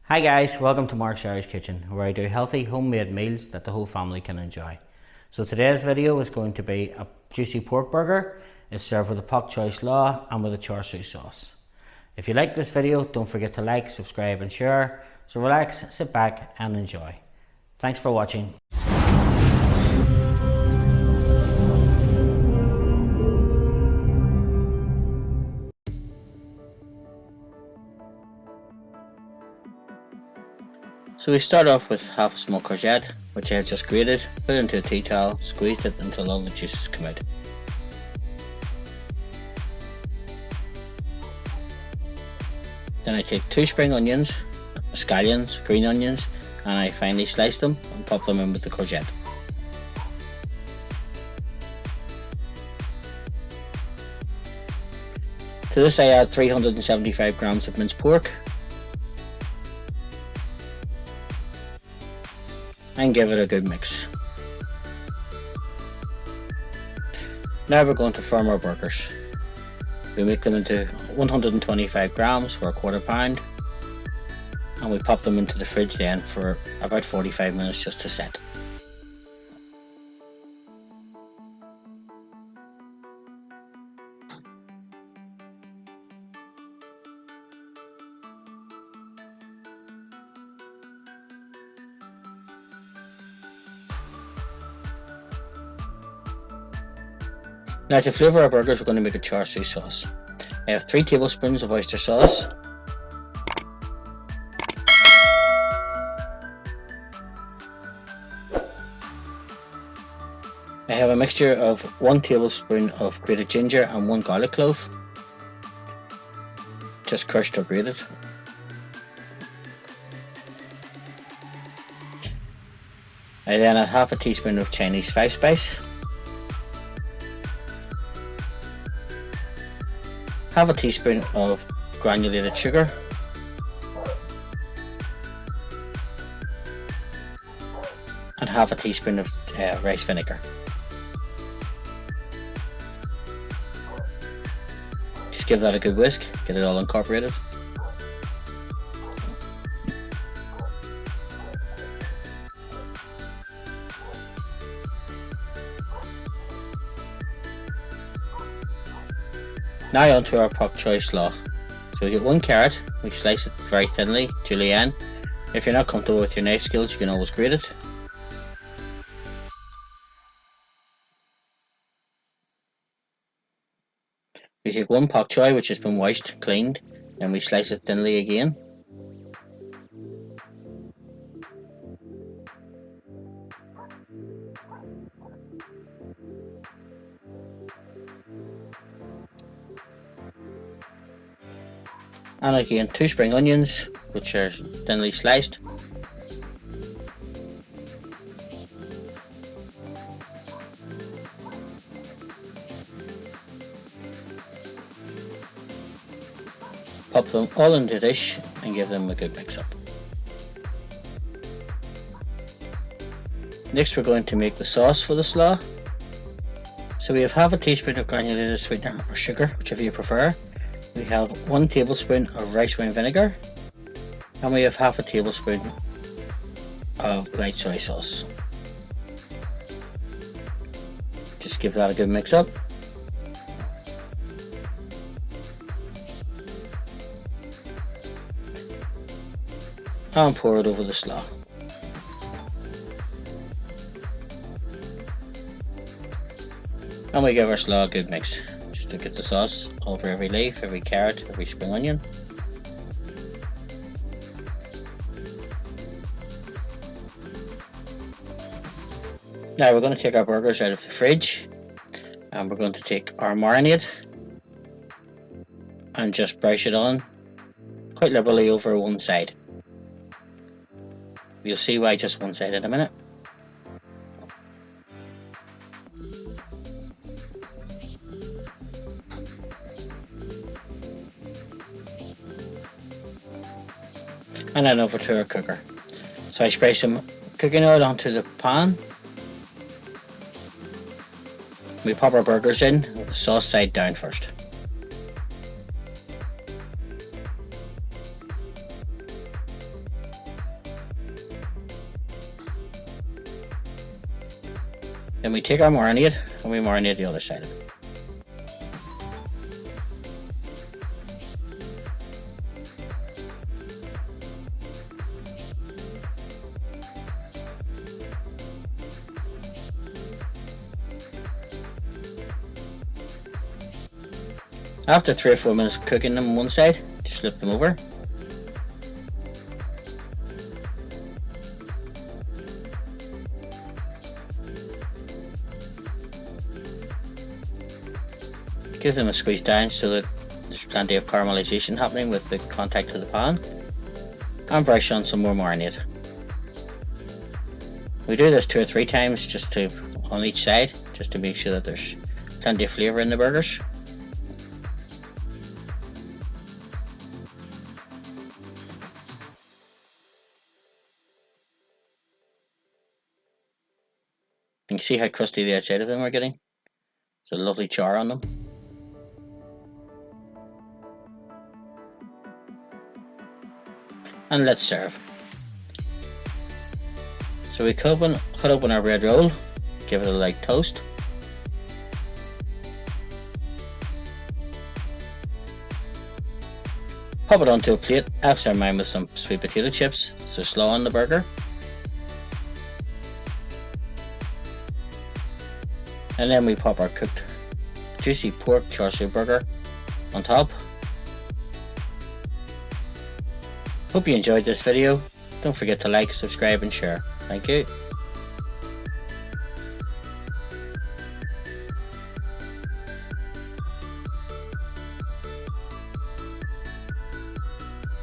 Hi guys, welcome to Mark's Irish Kitchen, where I do healthy homemade meals that the whole family can enjoy. So today's video is going to be a juicy pork burger. It's served with a Pak Choi slaw and with a Char Siu sauce. If you like this video, don't forget to like, subscribe and share. So relax, sit back and enjoy. Thanks for watching. So we start off with half a small courgette, which I have just grated, put it into a tea towel, squeezed it until all the juices come out. Then I take 2 spring onions, scallions, green onions, and I finely slice them and pop them in with the courgette. To this I add 375 grams of minced pork and give it a good mix. Now we're going to form our burgers. We make them into 125 grams for a quarter pound, and we pop them into the fridge then for about 45 minutes just to set. Now to flavour our burgers, we're going to make a Char Siu sauce. I have 3 tablespoons of oyster sauce, I have a mixture of 1 tablespoon of grated ginger and 1 garlic clove, just crushed or grated. I then add half a teaspoon of Chinese 5-spice, half a teaspoon of granulated sugar, and half a teaspoon of rice vinegar. Just give that a good whisk, get it all incorporated. Now onto our Pak Choi slaw. So we get 1 carrot, we slice it very thinly, julienne. If you're not comfortable with your knife skills, you can always grate it. We take 1 Pak Choi which has been washed, cleaned, and we slice it thinly again. And again 2 spring onions which are thinly sliced. Pop them all into a dish and give them a good mix up. Next we're going to make the sauce for the slaw. So we have half a teaspoon of granulated sweetener or sugar, whichever you prefer. We have 1 tablespoon of rice wine vinegar, and we have half a tablespoon of light soy sauce. Just give that a good mix up. And pour it over the slaw. And we give our slaw a good mix. Just to get the sauce over every leaf, every carrot, every spring onion. Now we're going to take our burgers out of the fridge and we're going to take our marinade and just brush it on quite liberally over one side. You'll see why just one side in a minute. And then over to our cooker. So I spray some cooking oil onto the pan. We pop our burgers in with the sauce side down first. Then we take our marinade and we marinate the other side of it. After 3 or 4 minutes cooking them on one side, just flip them over. Give them a squeeze down so that there's plenty of caramelization happening with the contact to the pan. And brush on some more marinade. We do this 2 or 3 times just on each side, just to make sure that there's plenty of flavour in the burgers. You can see how crusty the outside of them are getting. There's a lovely char on them. And let's serve. So we cut open our bread roll, give it a light toast. Pop it onto a plate. I've served mine with some sweet potato chips, so slaw on the burger. And then we pop our cooked juicy pork char siu burger on top. Hope you enjoyed this video. Don't forget to like, subscribe and share. Thank you.